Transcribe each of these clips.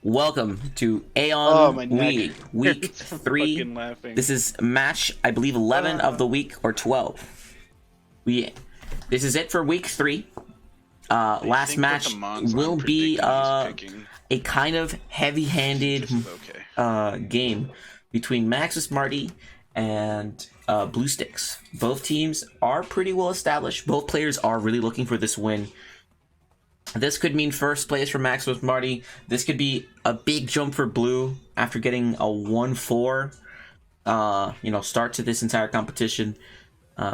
Welcome to Oh, Aeon my neck Week hurts from 3. fucking laughing. This is match, I believe, 11 of the week, or 12. This is it for week 3. I Last think that the match mons will I'm be predicting he's picking. a kind of heavy-handed This is okay. game between MaximusMarty and Blue Sticks. Both teams are pretty well established. Both players are really looking for this win. This could mean first place for MaximusMarty. This could be a big jump for Blue after getting a 1-4 start to this entire competition.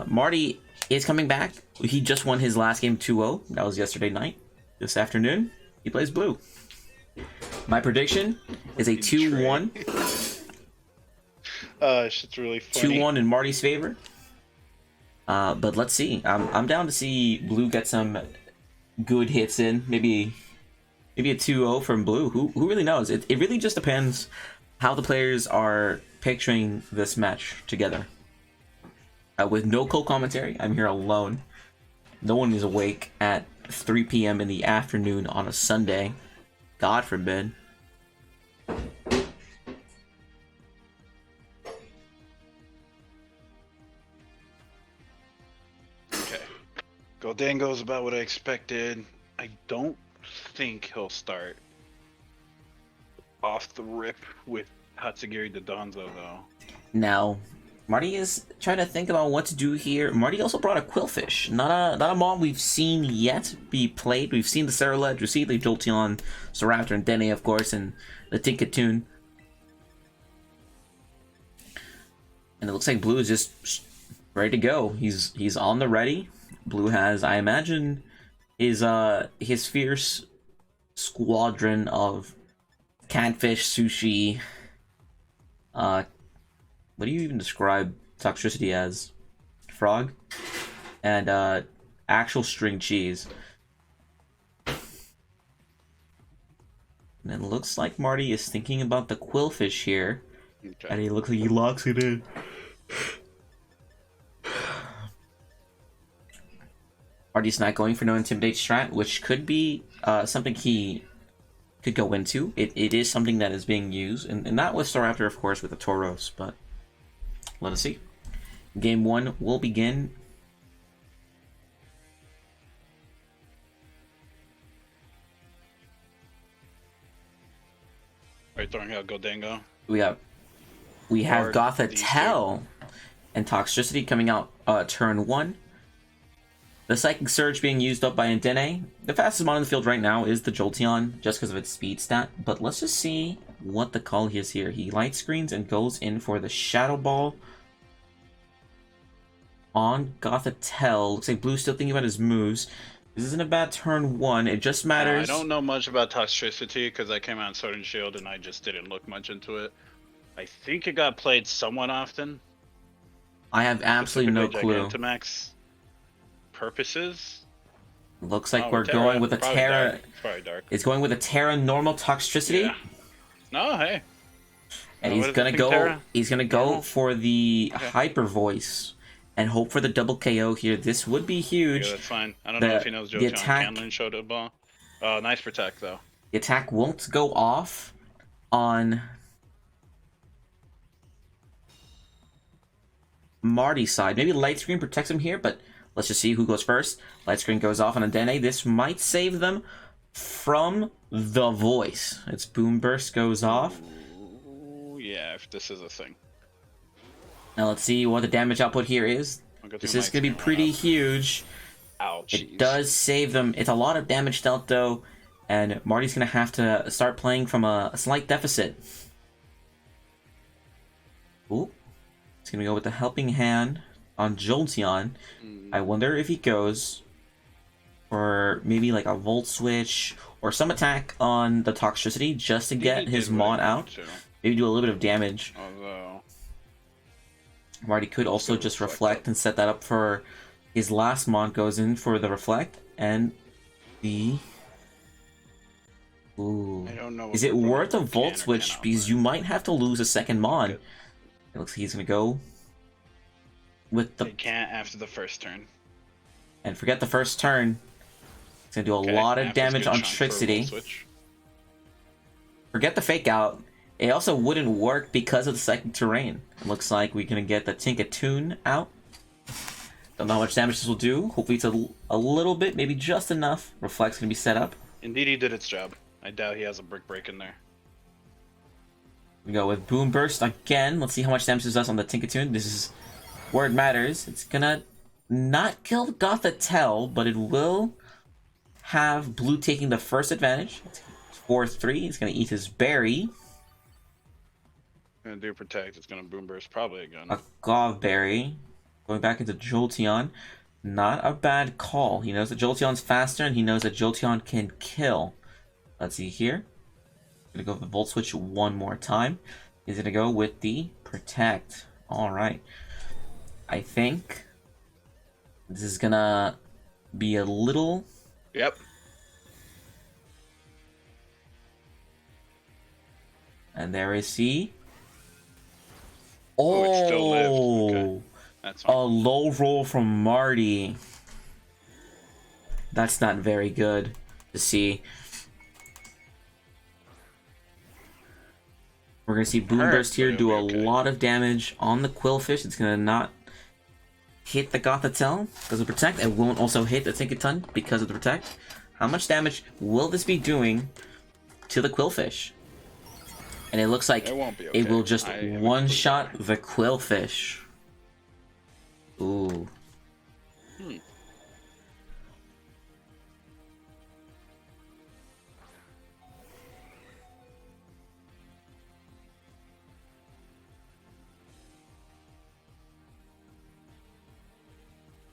Marty is coming back. He just won his last game 2-0. That was yesterday night. This afternoon, he plays Blue. My prediction is a 2-1. Shit's really funny. 2-1 in Marty's favor. But let's see. I'm down to see Blue get some good hits in. Maybe a 2-0 from Blue. Who really knows? It really just depends how the players are picturing this match together. With no co-commentary, I'm here alone. No one is awake at 3 p.m. in the afternoon on a Sunday. God forbid. Okay. Goldango's about what I expected. I don't think he'll start off the rip with Hatsugiri Dodonzo, though. Now, Marty is trying to think about what to do here. Marty also brought a Quillfish. Not a mon we've seen yet be played. We've seen the Ceruledge, we've seen the Jolteon, Staraptor, and Dene, of course, and the Tinkatoon. And it looks like Blue is just ready to go. He's on the ready. Blue has, I imagine, his fierce squadron of catfish, sushi. What do you even describe toxicity as? Frog? And actual string cheese. And it looks like Marty is thinking about the Quillfish here. Okay. And he looks like he locks it in. Marty's not going for no Intimidate strat, which could be something he could go into. It is something that is being used, and not with Staraptor, of course, with the Tauros, but let us see. Game 1 will begin. Are you throwing out Goldango? We have Gothitelle and Toxicity coming out turn 1. The Psychic Surge being used up by Dene. The fastest mon in the field right now is the Jolteon, just because of its speed stat. But let's just see what the call is here. He light screens and goes in for the Shadow Ball on Gothitelle. Looks like Blue's still thinking about his moves. This isn't a bad turn 1. It just matters. I don't know much about Toxicity because I came out in Sword and Shield and I just didn't look much into it. I think it got played somewhat often. I have absolutely no clue. Gigantamax purposes. Looks like we're going with a Terra. Probably dark. It's going with a Terra normal Toxicity. Yeah. No, hey. And he's gonna go. Terra? He's gonna go for the Hyper Voice and hope for the double KO here. This would be huge. Yeah, that's fine. I don't know if he knows Jolteon. Canlin showed a ball. Nice protect though. The attack won't go off on Marty's side. Maybe Light Screen protects him here, but let's just see who goes first. Light Screen goes off on a Dene. This might save them from the Voice. Its Boom Burst goes off. Ooh, yeah, if this is a thing. Now let's see what the damage output here is. This is going to be pretty huge. Ouch. It does save them. It's a lot of damage dealt though, and Marty's going to have to start playing from a slight deficit. Ooh. He's going to go with the Helping Hand on Jolteon. I wonder if he goes for maybe like a Volt Switch or some attack on the Toxicity just to get his mon out. Maybe do a little bit of damage. Although Marty could also just reflect and set that up for his last mon. Goes in for the Reflect and the... Ooh. I don't know. Is it worth a Volt Switch? Because you might have to lose a second mon. It looks like he's going to go with the... They can't after the first turn. And forget the first turn. It's going to do a lot of damage on Trixity. Forget the fake out. It also wouldn't work because of the psychic terrain. It looks like we're gonna get the Tinkatoon out. Don't know how much damage this will do. Hopefully it's a little bit, maybe just enough. Reflect's gonna be set up. Indeed, he did its job. I doubt he has a brick break in there. We go with Boom Burst again. Let's see how much damage this does on the Tinkatoon. This is where it matters. It's gonna not kill Gothitelle, but it will have Blue taking the first advantage. 4-3. He's gonna eat his berry. Gonna do protect. It's gonna boom burst probably again. A Gauve berry. Going back into Jolteon. Not a bad call. He knows that Jolteon's faster, and he knows that Jolteon can kill. Let's see here. Gonna go with the Volt Switch one more time. He's gonna go with the Protect. Alright. I think this is gonna be a little... Yep. And there is C. Oh, it still lived. Okay. That's fine. A low roll from Marty. That's not very good to see. We're going to see Boom Burst here do a lot of damage on the Quillfish. It's going to not hit the Gothitelle because of Protect. It won't also hit the Tinkaton because of the Protect. How much damage will this be doing to the Quillfish? And it looks like it will just one-shot the Quillfish. Ooh.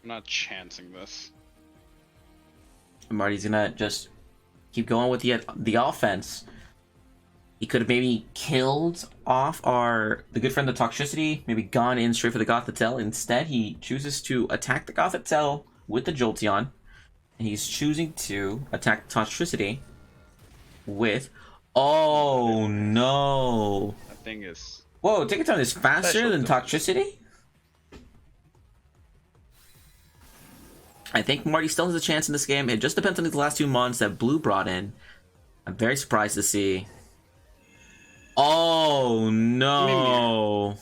I'm not chancing this. Marty's gonna just keep going with the offense. He could have maybe killed off the good friend, the Toxicity, maybe gone in straight for the Gothitelle. Instead, he chooses to attack the Gothitelle with the Jolteon, and he's choosing to attack Toxicity with... Oh, no! That thing is... Whoa, Tinkaton is faster than Toxicity? I think Marty still has a chance in this game. It just depends on these last two mons that Blue brought in. I'm very surprised to see... Oh no!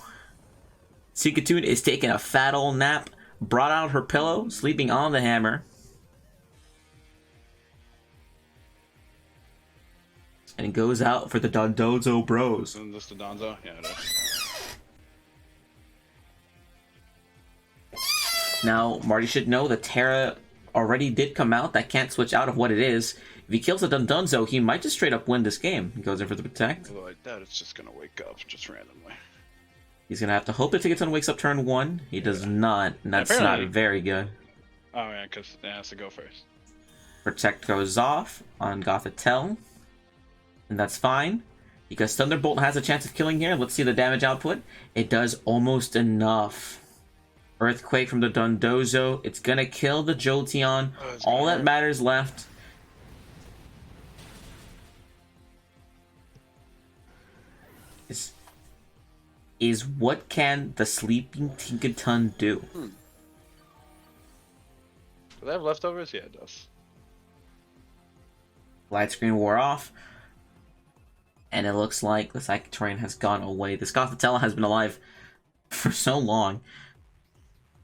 Tinkatoon is taking a fat old nap, brought out her pillow, sleeping on the hammer. And goes out for the Dondozo Bros. Isn't this the Donzo? Yeah, it is. Now, Marty should know that Terra already did come out. That can't switch out of what it is. If he kills the Dundunzo, he might just straight up win this game. He goes in for the Protect. Although I doubt it's just gonna wake up just randomly. He's gonna have to hope that Tinkaton wakes up turn 1. He does not, and that's not very good. Oh yeah, because it has to go first. Protect goes off on Gothitelle. And that's fine. Because Thunderbolt has a chance of killing here. Let's see the damage output. It does almost enough. Earthquake from the Dondozo. It's gonna kill the Jolteon. All that matters left is what can the sleeping Tinkaton do? Do they have leftovers? Yeah, it does. Light screen wore off. And it looks like the Psychic Terrain has gone away. This Gothitelle has been alive for so long.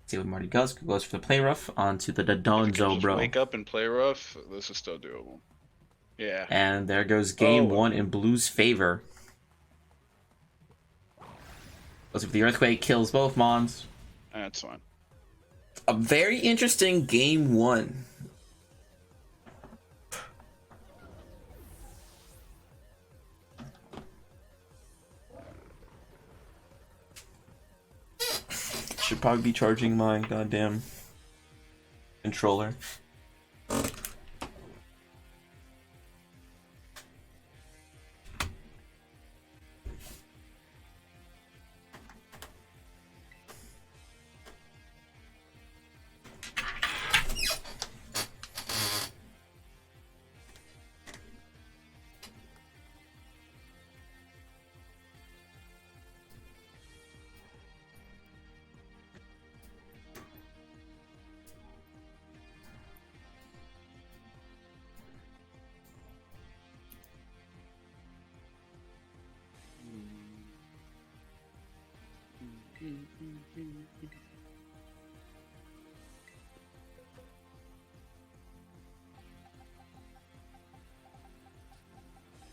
Let's see what Marty goes. Goes for the Play Rough onto the Donzo, bro. Wake up and Play Rough. This is still doable. Yeah. And there goes game 1 in Blue's favor. Goes for the Earthquake, kills both Mons. That's fine. A very interesting game 1. Should probably be charging my goddamn controller.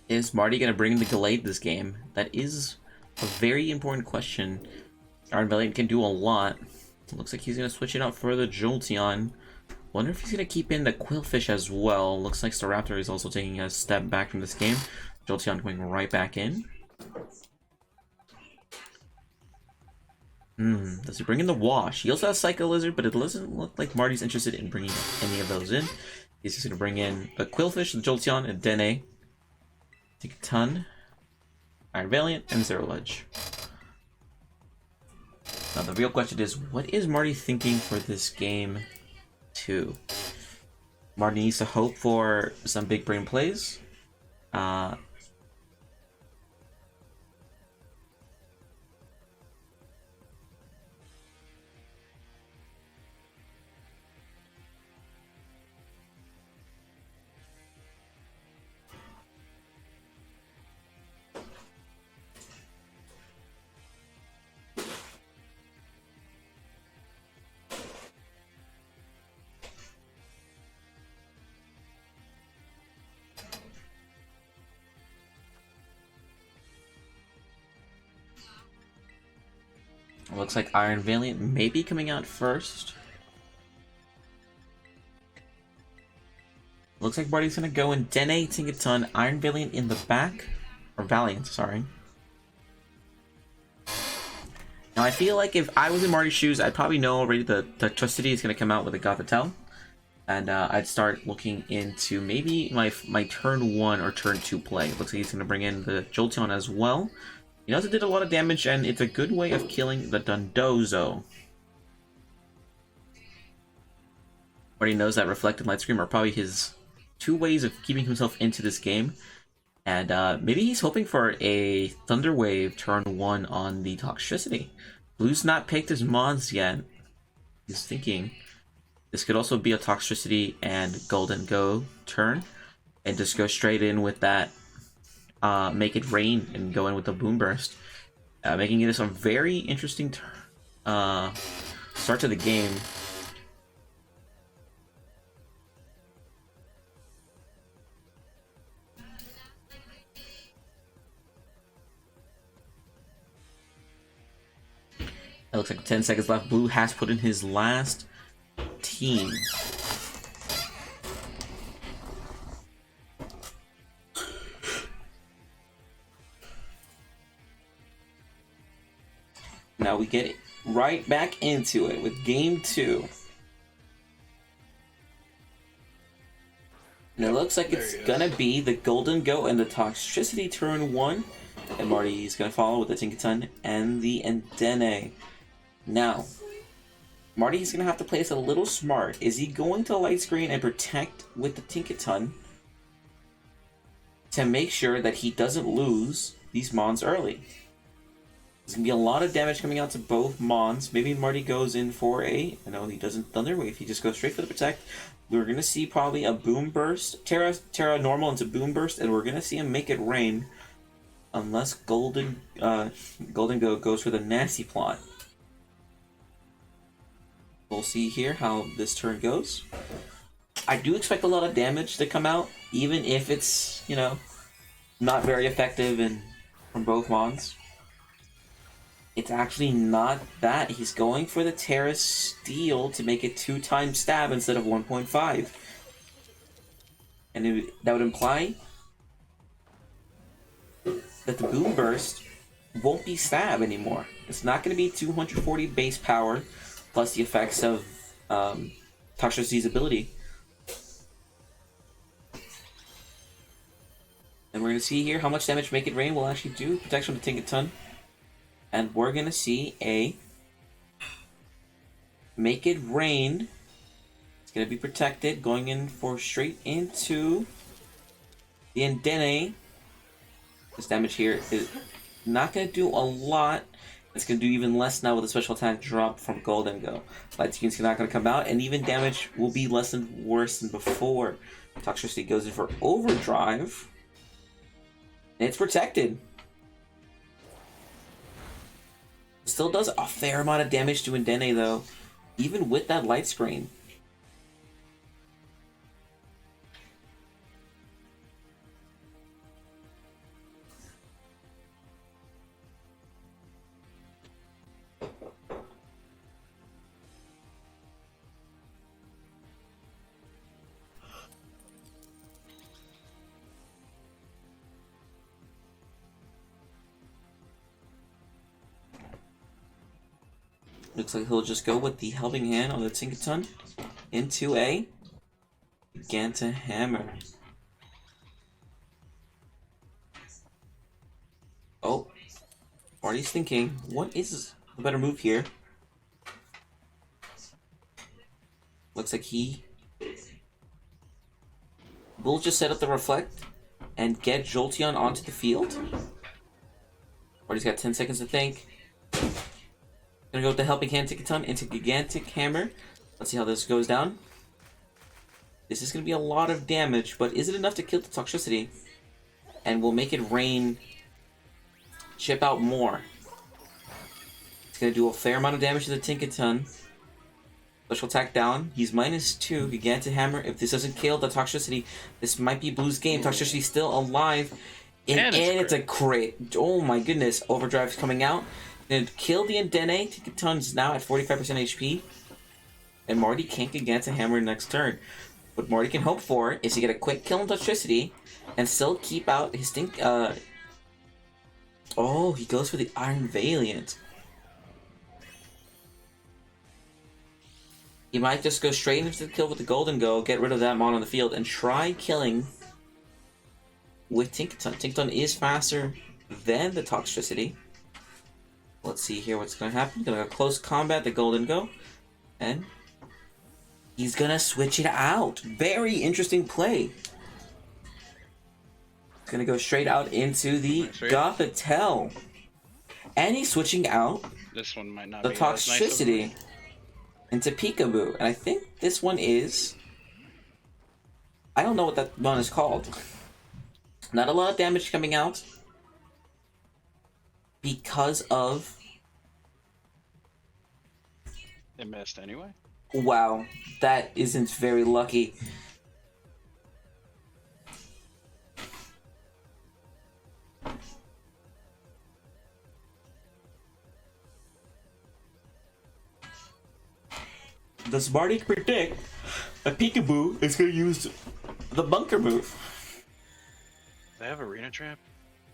Is Marty going to bring the Gallade this game? That is a very important question. Iron Valiant can do a lot. Looks like he's going to switch it out for the Jolteon. Wonder if he's going to keep in the Quillfish as well. Looks like Staraptor is also taking a step back from this game. Jolteon coming right back in. Does he bring in the Wash? He also has Psycho Lizard, but it doesn't look like Marty's interested in bringing any of those in. He's just going to bring in the Quillfish, the Jolteon, and Dene. Take a ton. Iron Valiant, and Zero Ledge. Now the real question is, what is Marty thinking for this game 2? Marty needs to hope for some big brain plays. Looks like Iron Valiant may be coming out first. Looks like Marty's gonna go in Dene, Tinkaton, Iron Valiant in the back. Or Valiant, sorry. Now I feel like if I was in Marty's shoes, I'd probably know already that Toxtricity is gonna come out with a Gothitelle. And I'd start looking into maybe my turn 1 or turn 2 play. Looks like he's gonna bring in the Jolteon as well. He also did a lot of damage, and it's a good way of killing the Dondozo. Already knows that Reflect and Light Scream are probably his 2 ways of keeping himself into this game. And maybe he's hoping for a Thunder Wave turn 1 on the Toxtricity. Blue's not picked his Mons yet. He's thinking this could also be a Toxtricity and Golden Go turn. And just go straight in with that Make It Rain and go in with the Boom Burst, making this a very interesting start to the game. It looks like 10 seconds left. Blue has put in his last team. Now we get right back into it with game 2. And it looks like it's gonna be the Golden Go and the Toxtricity turn 1. And Marty's gonna follow with the Tinkaton and the Endene. Now, Marty's gonna have to play this a little smart. Is he going to Light Screen and protect with the Tinkaton to make sure that he doesn't lose these Mons early? There's going to be a lot of damage coming out to both Mons. Maybe Marty goes in for a... No, he doesn't Thunder Wave. He just goes straight for the Protect. We're going to see probably a Boom Burst. Terra normal into Boom Burst. And we're going to see him Make It Rain. Unless Golden Go goes for the Nasty Plot. We'll see here how this turn goes. I do expect a lot of damage to come out. Even if it's, you know, not very effective from both Mons. It's actually not that. He's going for the Terra Steel to make it 2 times stab instead of 1.5. And that would imply that the Boom Burst won't be stab anymore. It's not going to be 240 base power plus the effects of Toxtricity's ability. And we're going to see here how much damage Make It Rain will actually do. Protection with Tinkaton. And we're going to see a Make It Rain. It's going to be protected, going in for straight into the Endene. This damage here is not going to do a lot. It's going to do even less now with a special attack drop from Golden Go. Light Screen's not going to come out, and even damage will be worse than before. Toxtricity goes in for Overdrive. And it's protected. still does a fair amount of damage to Indene, though, even with that light screen. Looks like he'll just go with the helping hand on the Tinkaton into a Giganta Hammer. Oh, Marty's thinking, what is a better move here? Looks like he will just set up the Reflect and get Jolteon onto the field. Marty's got 10 seconds to think. Gonna go with the helping hand Tinkaton into Gigantic Hammer. Let's see how this goes down. This is gonna be a lot of damage, but is it enough to kill the Toxtricity? And will make it rain, chip out more. It's gonna do a fair amount of damage to the Tinkaton. Special attack down. He's -2. Gigantic Hammer. If this doesn't kill the Toxtricity, this might be Blue's game. Toxtricity's still alive. And it's a crit. Oh my goodness. Overdrive's coming out. Gonna kill the Indene. Tinkaton's now at 45% HP. And Marty can't Gigantic Hammer next turn. What Marty can hope for is to get a quick kill on Toxtricity and still keep out his Oh, he goes for the Iron Valiant. He might just go straight into the kill with the Golden Go, get rid of that mon on the field, and try killing with Tinkaton. Tinkaton is faster than the Toxtricity. Let's see here what's going to happen. Gonna go close combat, the Golden Go, and he's gonna switch it out. Very interesting play. Gonna go straight out into the Gothitelle, and he's switching out This one might not the be as nice Toxtricity into Peekaboo, and I think this one is. I don't know what that one is called. Not a lot of damage coming out. Because of... It missed anyway. Wow, that isn't very lucky. Does Marty predict that Peekaboo is going to use the bunker move? They have Arena Trap?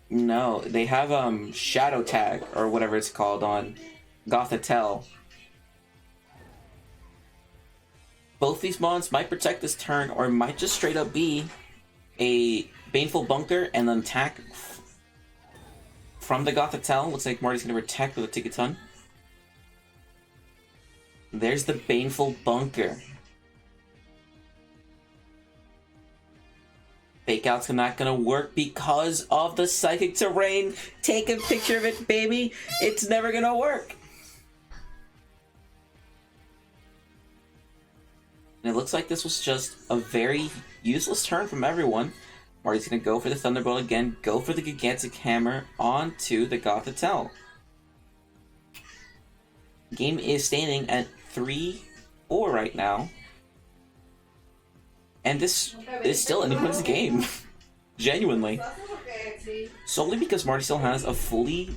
No, they have Shadow Tag, or whatever it's called, on Gothitelle. Both these mons might protect this turn, or might just straight up be a Baneful Bunker and then attack from the Gothitelle. Looks like Marty's going to protect with a Tinkaton. There's the Baneful Bunker. Fake out's not gonna work because of the Psychic Terrain. Take a picture of it, baby. It's never gonna work. And it looks like this was just a very useless turn from everyone. Marty's gonna go for the Thunderbolt again, go for the Gigantic Hammer onto the Gothitelle. Game is standing at 3-4 right now. And this is still anyone's game. Genuinely. Solely because Marty still has a fully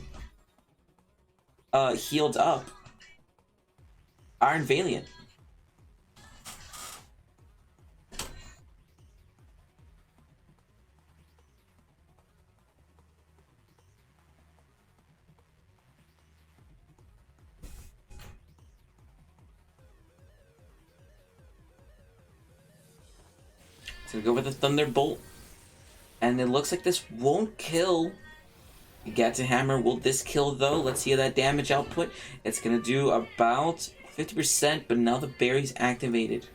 healed up Iron Valiant. So go with the Thunderbolt. And it looks like this won't kill. Gigantic Hammer. Will this kill though? Let's see that damage output. It's gonna do about 50%, but now the berry's activated.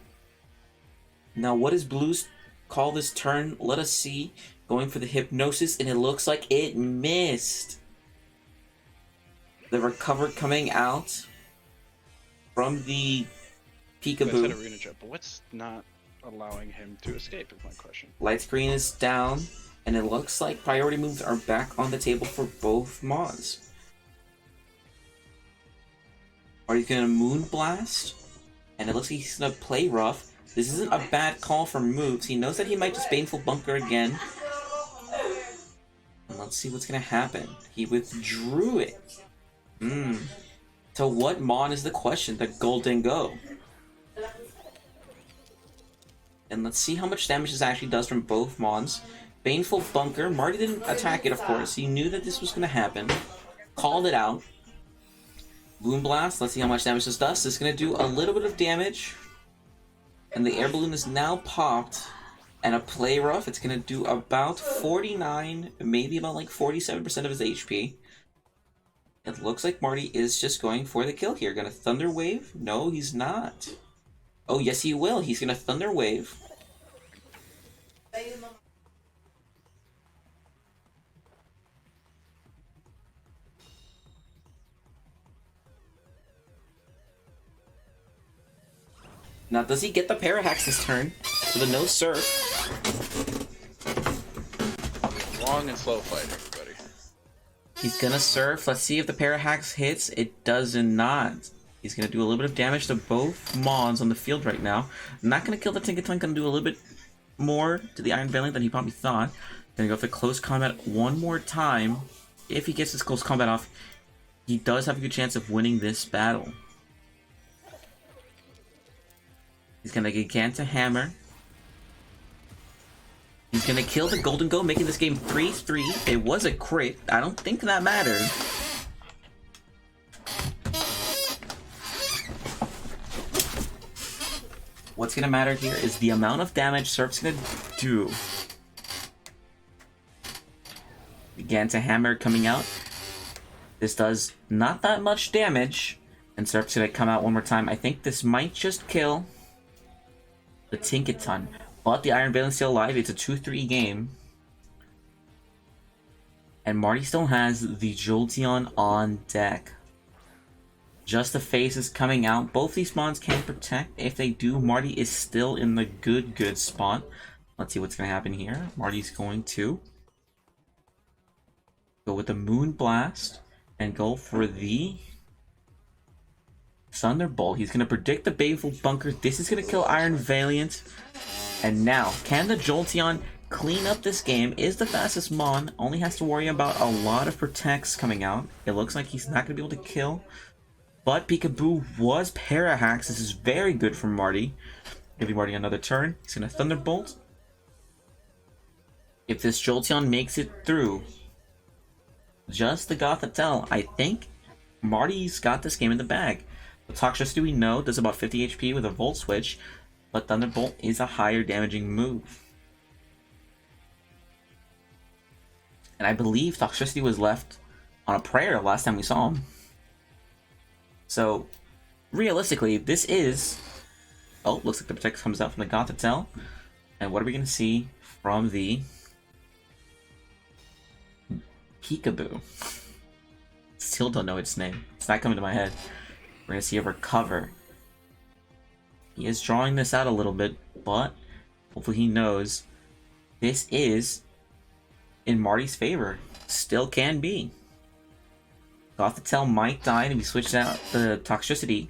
Now what does Blue's call this turn? Let us see. Going for the Hypnosis, and it looks like it missed. The Recover coming out from the Peekaboo. Arena Trap, but what's not allowing him to escape is my question. Light screen is down, and it looks like priority moves are back on the table for both mods. Marty's gonna Moonblast, and it looks like he's gonna play rough. This isn't a bad call for moves. He knows that he might just Baneful Bunker again. And let's see what's gonna happen. He withdrew it. So what Mon is the question? The Golden Go. And let's see how much damage this actually does from both Mons. Baneful Bunker. Marty didn't attack it, of course. He knew that this was gonna happen. Called it out. Moonblast. Let's see how much damage this does. This is gonna do a little bit of damage. And the air balloon is now popped. And a play rough, it's gonna do about 49, maybe about like 47% of his HP. It looks like Marty is just going for the kill here. Gonna Thunder Wave? No, he's not. Oh, yes, he will. He's gonna Thunder Wave. Now, does he get the Parahax this turn? For the no surf. Long and slow fight, everybody. He's gonna surf. Let's see if the Parahax hits. It does not. He's gonna do a little bit of damage to both Mons on the field right now. Not gonna kill the Tinkaton. Gonna do a little bit more to the Iron Valiant than he probably thought. Gonna go for close combat one more time. If he gets this close combat off, he does have a good chance of winning this battle. He's gonna Giganta Hammer. He's gonna kill the Golden Go, making this game 3-3. It was a crit. I don't think that mattered. What's gonna matter here is the amount of damage Surf's gonna do. Giganta Hammer coming out. This does not that much damage. And Surf's gonna come out one more time. I think this might just kill the Tinkaton. But the Iron Valiant's still alive. It's a 2-3 game. And Marty still has the Jolteon on deck. Just the face is coming out. Both these Mons can protect. If they do, Marty is still in the good spot. Let's see what's going to happen here. Marty's going to go with the Moonblast and go for the Thunderbolt. He's going to predict the Baneful Bunker. This is going to kill Iron Valiant. And now, can the Jolteon clean up this game? Is the fastest Mon. Only has to worry about a lot of protects coming out. It looks like he's not going to be able to kill. But Peekaboo was Parahax. This is very good for Marty. Giving Marty another turn. He's going to Thunderbolt. If this Jolteon makes it through, just the Gothitelle, I think Marty's got this game in the bag. The Toxtricity we know does about 50 HP with a Volt Switch, but Thunderbolt is a higher damaging move. And I believe Toxtricity was left on a prayer last time we saw him. So, realistically, this is... Oh, looks like the Protect comes out from the Gothitelle. And what are we going to see from the Peekaboo? Still don't know its name. It's not coming to my head. We're going to see a Recover. He is drawing this out a little bit, but hopefully he knows this is in Marty's favor. Still can be. Gothitelle might die and we switch out the Toxtricity.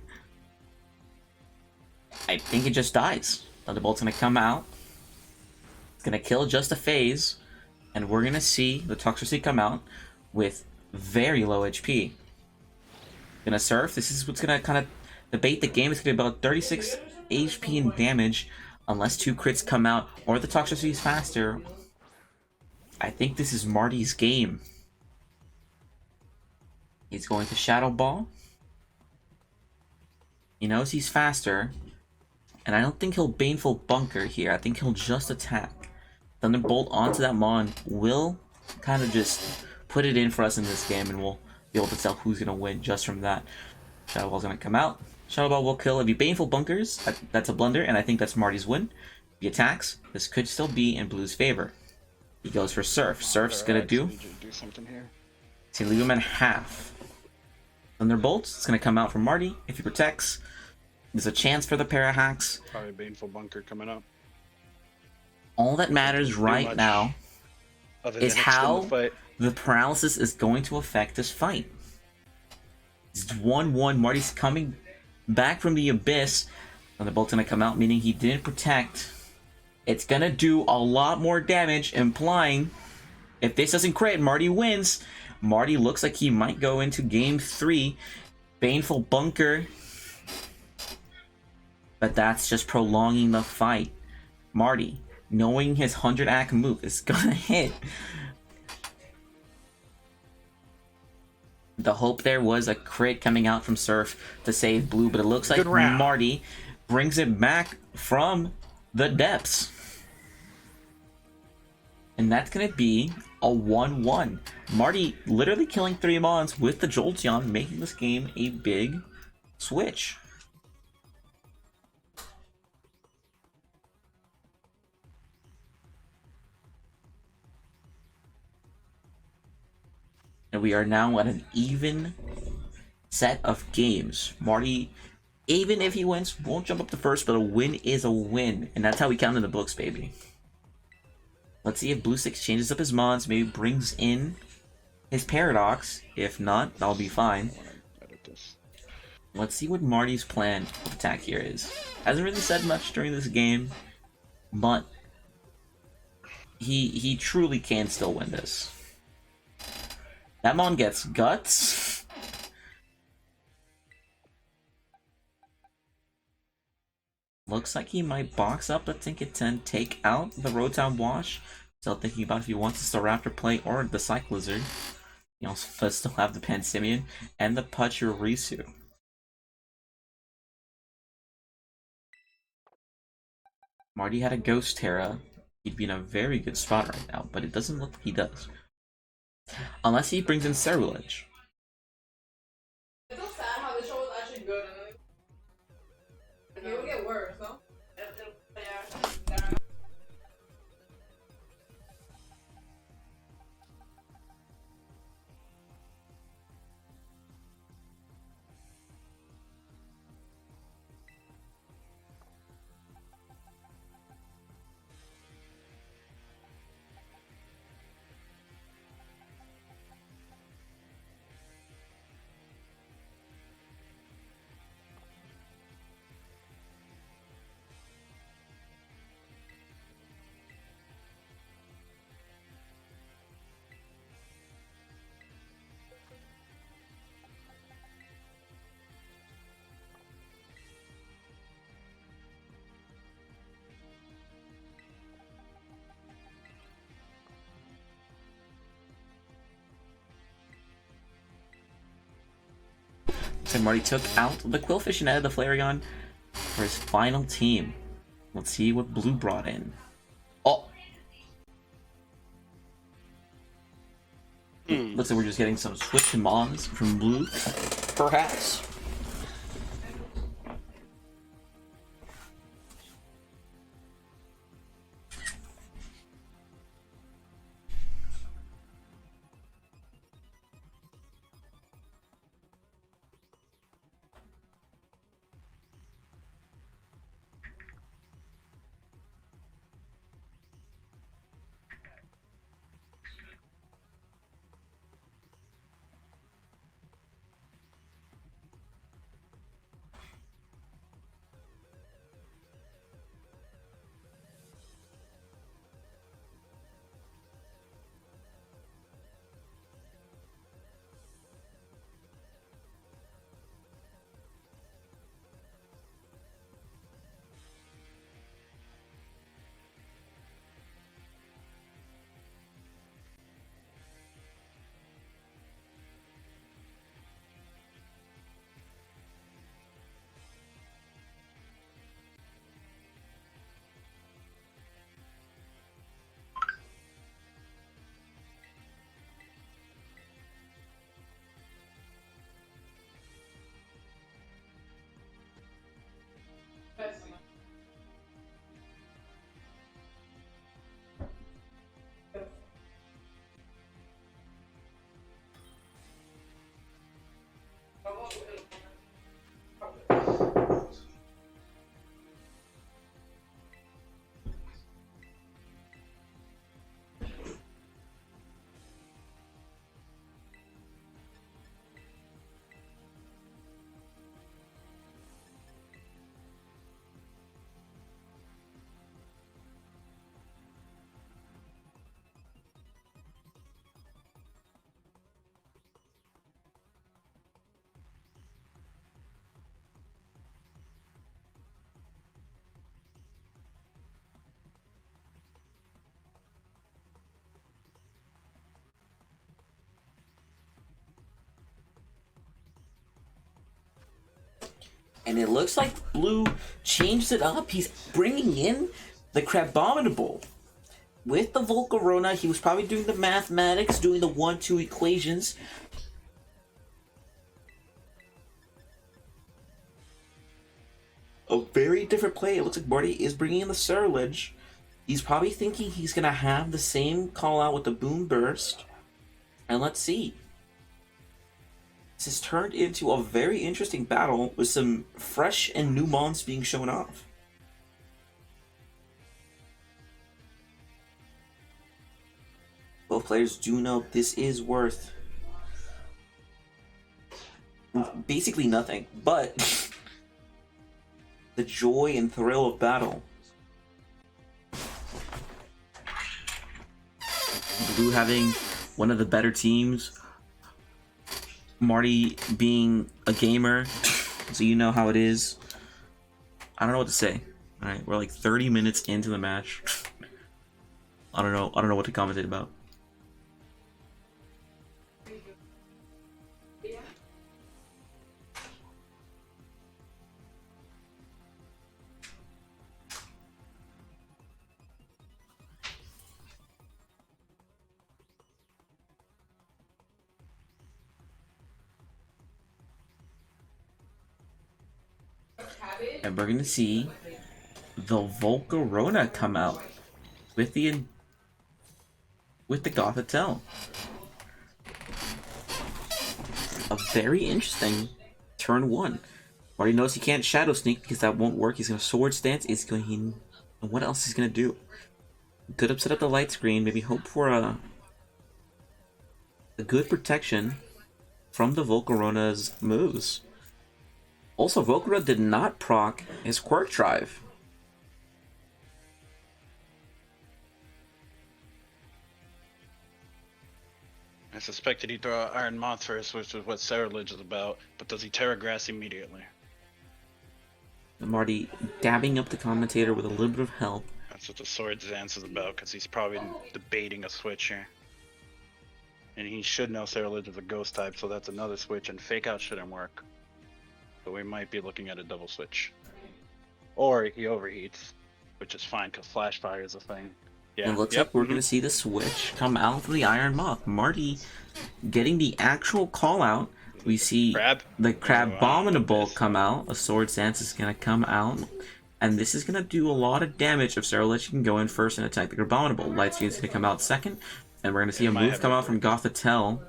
I think it just dies. Thunderbolt's gonna come out. It's gonna kill just a phase. And we're gonna see the Toxtricity come out with very low HP. Gonna surf. This is what's gonna kind of debate the game. It's gonna be about 36 HP in damage unless 2 crits come out or the Toxtricity is faster. I think this is Marty's game. He's going to Shadow Ball. He knows he's faster. And I don't think he'll Baneful Bunker here. I think he'll just attack. Thunderbolt onto that Mon will kind of just put it in for us in this game, and we'll be able to tell who's going to win just from that. Shadow Ball's going to come out. Shadow Ball will kill. If he Baneful Bunkers, that's a blunder, and I think that's Marty's win. If he attacks, this could still be in Blue's favor. He goes for Surf. Surf's going to do something here. To leave him in half. Thunderbolt, it's going to come out from Marty. If he protects, there's a chance for the Parahax. Probably Baneful Bunker coming up. All that matters right now is how the paralysis is going to affect this fight. It's 1-1. Marty's coming back from the abyss. And the bolt's gonna come out, meaning he didn't protect. It's gonna do a lot more damage, implying if this doesn't crit, Marty wins. Marty looks like he might go into game 3. Baneful Bunker. But that's just prolonging the fight. Marty, knowing his 100 act move is gonna hit. The hope there was a crit coming out from Surf to save Blue, but it looks like Marty brings it back from the depths. And that's going to be a 1-1. Marty literally killing 3 mons with the Jolteon, making this game a big switch. And we are now at an even set of games. Marty, even if he wins, won't jump up to first, but a win is a win. And that's how we count in the books, baby. Let's see if Blue Six changes up his mons, maybe brings in his Paradox. If not, that'll be fine. Let's see what Marty's plan of attack here is. Hasn't really said much during this game, but he truly can still win this. That mon gets Guts. Looks like he might box up the Tinket 10, take out the Rotom Wash. Still thinking about if he wants the Staraptor play or the Cyclizard. He also does still have the Pansimian and the Pachirisu. Marty had a Ghost Terra. He'd be in a very good spot right now, but it doesn't look like he does. Unless he brings in Cerulege. It's so sad how the show was actually good and it would get worse, no? Yeah. So Marty took out the Quillfish and added the Flareon for his final team. Let's see what Blue brought in. Oh! Looks like we're just getting some Switch Mons from Blue. Perhaps. And it looks like Blue changed it up. He's bringing in the Crabominable. With the Volcarona, he was probably doing the mathematics, doing the 1-2 equations. A very different play. It looks like Marty is bringing in the Surge. He's probably thinking he's going to have the same call out with the Boom Burst. And let's see. This has turned into a very interesting battle with some fresh and new mons being shown off. Both players do know this is worth basically nothing, but the joy and thrill of battle. Blue having one of the better teams, Marty being a gamer, so you know how it is. I don't know what to say. Alright, we're like 30 minutes into the match. I don't know what to commentate about. And we're gonna see the Volcarona come out with the Gothitelle. A very interesting turn one. Already knows he can't Shadow Sneak because that won't work. He's gonna Sword Stance. And what else is he gonna do? Could have set up the light screen. Maybe hope for a good protection from the Volcarona's moves. Also, Volcarona did not proc his Quirk Drive. I suspected he'd throw out Iron Moth first, which is what Cerulege is about, but does he Terra Grass immediately? Marty dabbing up the commentator with a little bit of help. That's what the Swords Dance is about, because he's probably debating a switch here. And he should know Cerulege is a ghost type, so that's another switch, and Fake Out shouldn't work. So we might be looking at a double switch. Or he overheats, which is fine, because Flash Fire is a thing. Yeah. It looks like we're going to see the switch come out for the Iron Moth. Marty getting the actual call out. We see the Crabominable come out. A Sword Dance is going to come out. And this is going to do a lot of damage if Cerulege can go in first and attack the Crabominable. Light Screen is going to come out second. And we're going to see a move come out from Gothitelle.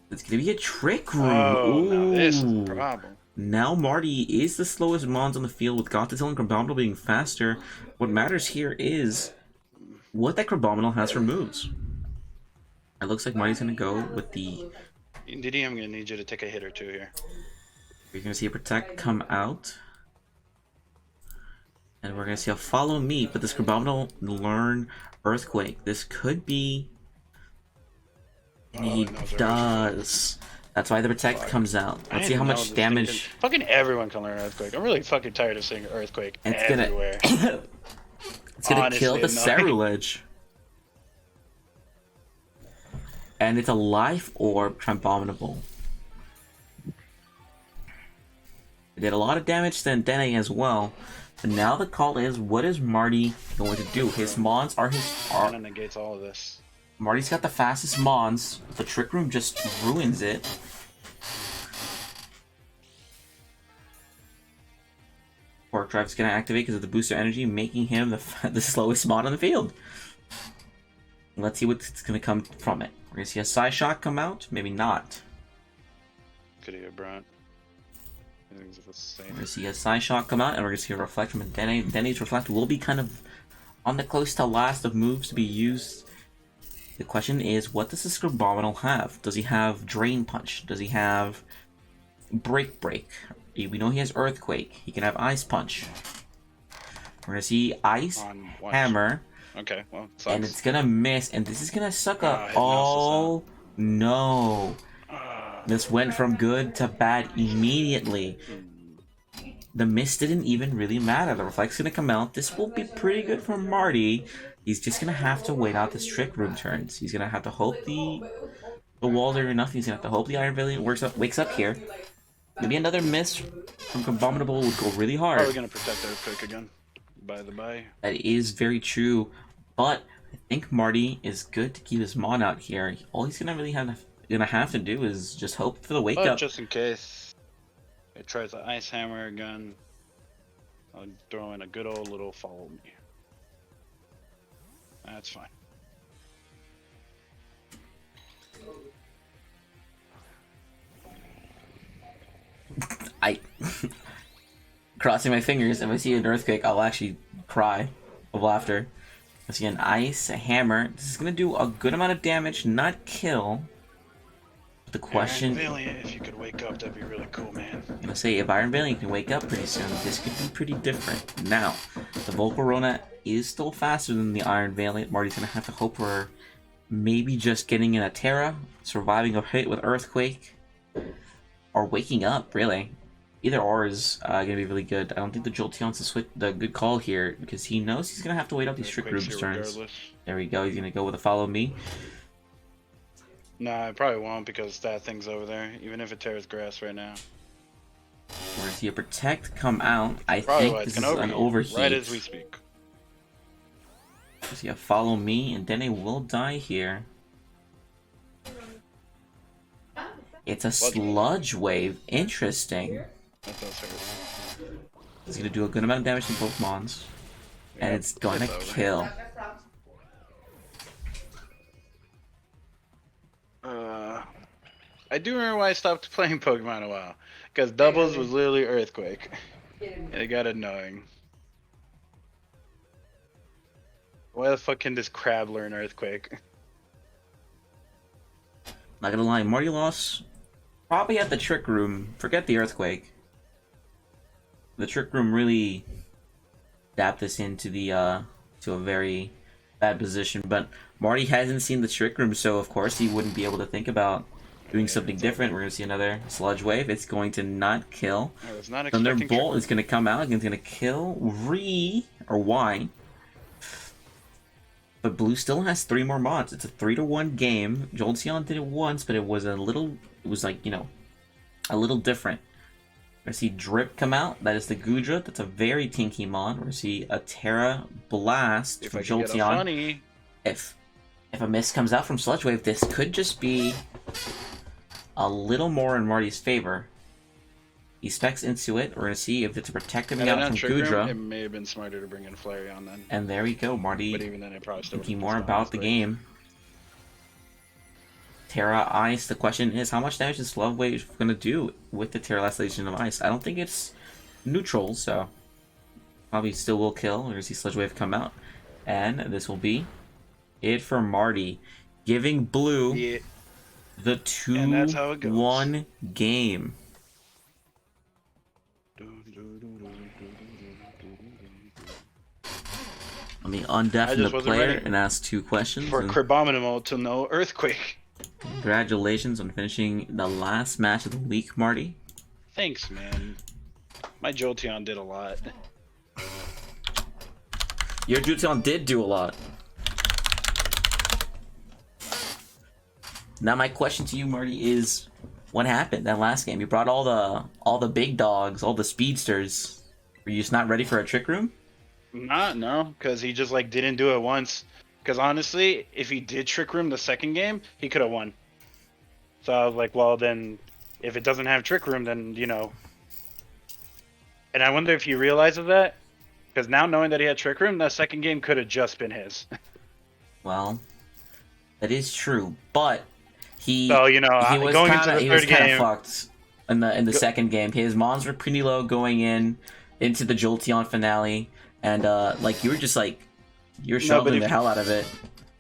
It's going to be a Trick Room. Oh, ooh. Now this is a problem. Now Marty is the slowest mons on the field with Gothitelle and Crabominable being faster. What matters here is what that Crabominable has for moves. It looks like Marty's going to go with the... Diddy, I'm going to need you to take a hit or two here. We're going to see a Protect come out. And we're going to see a Follow Me, but this Crabominable learn Earthquake. This could be... And he does. That's why the Protect comes out. Let's see how much damage... Fucking everyone can learn Earthquake. I'm really fucking tired of seeing Earthquake everywhere. It's gonna kill the Cerulege. And it's a Life Orb Crabominable. It did a lot of damage to Dene as well. But now the call is, what is Marty going to do? His mons are his... Mana negates all of this. Marty's got the fastest mons. The Trick Room just ruins it. Quirk Drive's gonna activate because of the booster energy, making him the slowest mon on the field. Let's see what's gonna come from it. We're gonna see a Psy Shock come out, maybe not. Could he have Brunt? Everything's the same. We're gonna see a Psy Shock come out, and we're gonna see a Reflect from Dene. Dene's Reflect will be kind of on the close to last of moves to be used. The question is, what does this Crabominable have? Does he have Drain Punch? Does he have Break? We know he has Earthquake. He can have Ice Punch. We're gonna see Ice Hammer. Okay, well, sucks. And it's gonna miss, and this is gonna suck up. Oh no! This went from good to bad immediately. The miss didn't even really matter. The Reflect's gonna come out. This will be pretty good for Marty. He's just gonna have to wait out this Trick Room turns. He's gonna have to hope the walls are enough. He's gonna have to hope the Iron Valiant wakes up here. Maybe another miss from Abominable would go really hard. Probably gonna protect Earthquake again. By the by. That is very true, but I think Marty is good to keep his Mon out here. All he's gonna really have to do is just hope for the wake But up. just in case it tries the Ice Hammer again, I'll throw in a good old little follow me. That's fine. I crossing my fingers. If I see an Earthquake, I'll actually cry of laughter. I see an Ice, a Hammer. This is gonna do a good amount of damage, not kill. But the question, Iron Valiant, if you could wake up, that'd be really cool, man. I'm gonna say, if Iron Valiant can wake up pretty soon, this could be pretty different. Now, the Volcarona is still faster than the Iron Valiant. Marty's gonna have to hope for maybe just getting in a Terra, surviving a hit with Earthquake, or waking up, really. Either or is gonna be really good. I don't think the Jolteon's the good call here, because he knows he's gonna have to wait out these Trick Room's turns. Regardless. There we go, he's gonna go with a Follow Me. Nah, I probably won't because that thing's over there, even if it tears grass right now. We're gonna see a Protect come out. I Probably think why this it's is gonna an overheat. right as we speak. We see a Follow Me, and then it will die here. It's a Sludge Wave. Interesting. That does hurt. It's gonna do a good amount of damage to both Mons. And it's gonna it's over. kill. I do remember why I stopped playing Pokemon a while. Because doubles was literally Earthquake. And it got annoying. Why the fuck can this crab learn Earthquake? Not gonna lie, Marty lost probably at the Trick Room. Forget the Earthquake. The Trick Room really dapped us into the to a very bad position, but Marty hasn't seen the Trick Room, so of course he wouldn't be able to think about doing something different. We're gonna see another Sludge Wave. It's going to not kill. I was not expecting Thunderbolt is gonna come out and it's gonna kill Y. But Blue still has 3 more mods. It's a 3-1 game. Jolteon did it once, but it was like, you know, a little different. We're gonna see Drip come out. That is the Gudra. That's a very tinky mod. We're gonna see a Terra Blast if from I can get a Jolteon. funny. If a miss comes out from Sludge Wave, this could just be a little more in Marty's favor. He specs into it. We're gonna see if it's a Protect coming out from Gudra. It may have been smarter to bring in Flareon then. And there we go, Marty. But even then, it probably still Thinking would've more been about the honestly. game. Terra Ice. The question is, how much damage is Sludge Wave gonna do with the Terra Legion of Ice? I don't think it's neutral, so probably still will kill. We're gonna see Sludge Wave come out, and this will be it for Marty, giving Blue Yeah. the And that's how it goes. 2-1 game. Let me I undeafen just the wasn't player ready. and ask 2 questions. For and Crabominable to no Earthquake. congratulations on finishing the last match of the week, Marty. Thanks, man. My Jolteon did a lot. Your Jolteon did do a lot. Now my question to you, Marty, is what happened that last game? You brought all the big dogs, all the speedsters. Were you just not ready for a Trick Room? No, because he just like didn't do it once. Because honestly, if he did Trick Room the second game, he could have won. So I was like, well then, if it doesn't have Trick Room, then you know. And I wonder if he realizes that, because now knowing that he had Trick Room, that second game could have just been his. Well, that is true, but he So you know, he was going kinda, into he the was third kind of game, fucked in the second game. His mons were pretty low going into the Jolteon finale, and like you were just like you're shoveling the hell out of it.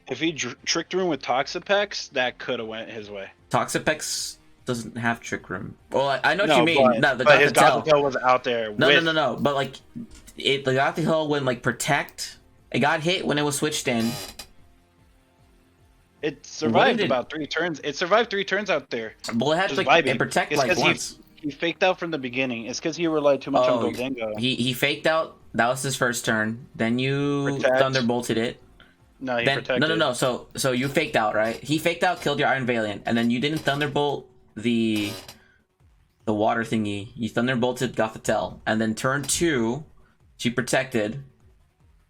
if he tricked room with Toxapex, that could have went his way. Toxapex doesn't have Trick Room. Well, I know what No, you mean. but, No, the but his Gothitelle. Gothitelle was out there. No. But like, the Gothitelle when like Protect, it got hit when it was switched in. It survived did- about 3 turns. It survived 3 turns out there. Well, it had Just like vibing. it Protect It's like 'cause once. He faked out from the beginning. It's because he relied too much on Oh, Goldengo. he faked out. That was his first turn. Then you Protect. Thunderbolted it. No, he Then protected. no. So you faked out, right? He faked out, killed your Iron Valiant, and then you didn't Thunderbolt the the water thingy. You thunderbolted Gothitelle, and then turn 2, she protected,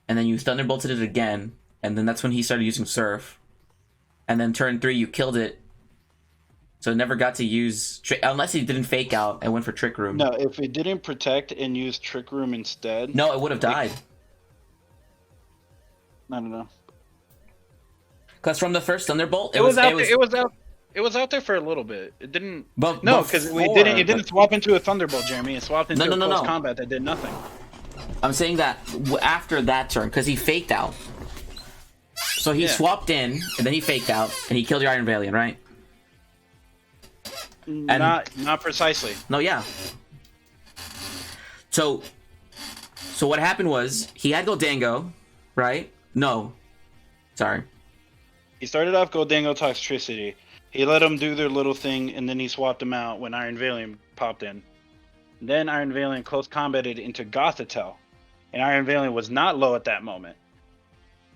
and then you thunderbolted it again, and then that's when he started using Surf. And then turn 3, you killed it. So it never got to use unless he didn't fake out and went for Trick Room. No, if it didn't protect and use Trick Room instead. No, it would have died. I don't know. Because from the first Thunderbolt, It was out there for a little bit. It didn't. But No, because it didn't swap into a Thunderbolt, Jeremy. It swapped into a close combat that did nothing. I'm saying that after that turn, because he faked out. So he swapped in, and then he faked out, and he killed your Iron Valiant, right? And, not precisely. No, yeah. So what happened was he had Goldango, right? No, sorry. He started off Goldango Toxtricity. He let them do their little thing, and then he swapped them out when Iron Valiant popped in. Then Iron Valiant close combated into Gothitelle, and Iron Valiant was not low at that moment.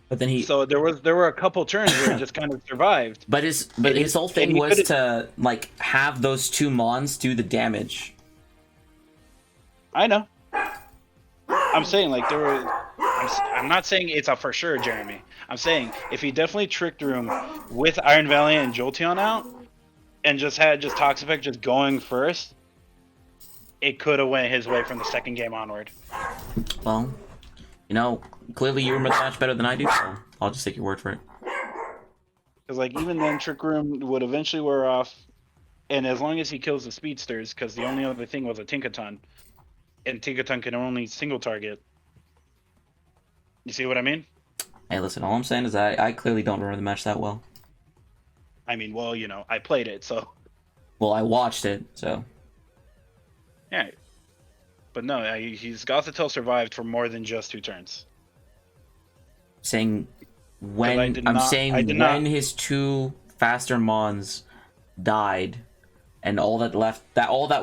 But then he. So there were a couple turns where he just kind of survived. But his whole thing was to like have those 2 Mons do the damage. I know. I'm saying like there were. I'm not saying it's a for sure, Jeremy. I'm saying if he definitely tricked Room with Iron Valiant and Jolteon out, and just had Toxapex just going first, it could have went his way from the second game onward. Well, you know, clearly you remember the match better than I do, so I'll just take your word for it. Because like even then, Trick Room would eventually wear off, and as long as he kills the speedsters, because the only other thing was a Tinkaton, and Tinkaton can only single target. You see what I mean? Hey, listen, all I'm saying is I clearly don't remember the match that well. I mean, well, you know, I played it, so. Well, I watched it, so. Yeah. But no, he's Gothitelle survived for more than just 2 turns. Saying when when his 2 faster Mons died, and all that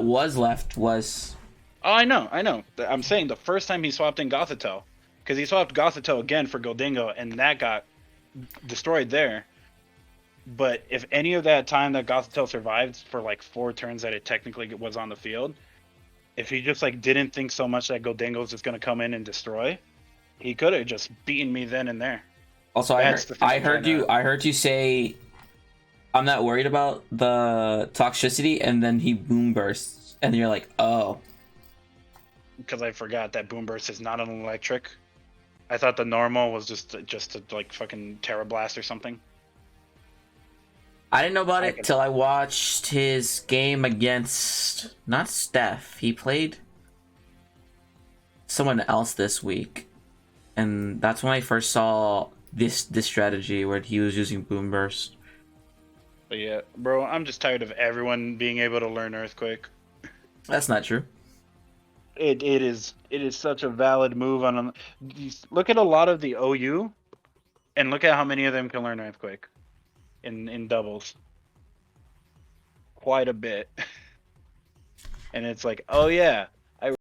was left was. Oh, I know. I'm saying the first time he swapped in Gothitelle, because he swapped Gothitelle again for Goldango, and that got destroyed there. But if any of that time that Gothitelle survived for like 4 turns that it technically was on the field, if he just like didn't think so much that Goldango was just gonna come in and destroy, he could have just beaten me then and there. Also, I heard you say, I'm not worried about the toxicity, and then he boom bursts, and you're like, oh. Because I forgot that boom burst is not an electric. I thought the normal was just to like fucking Terra Blast or something. I didn't know about it till I watched his game against not Steph. He played someone else this week, and that's when I first saw this strategy where he was using Boom Burst. But yeah, bro, I'm just tired of everyone being able to learn Earthquake. That's not true. It is such a valid move on. Look at a lot of the OU, and look at how many of them can learn Earthquake in doubles. Quite a bit. And it's like, oh yeah,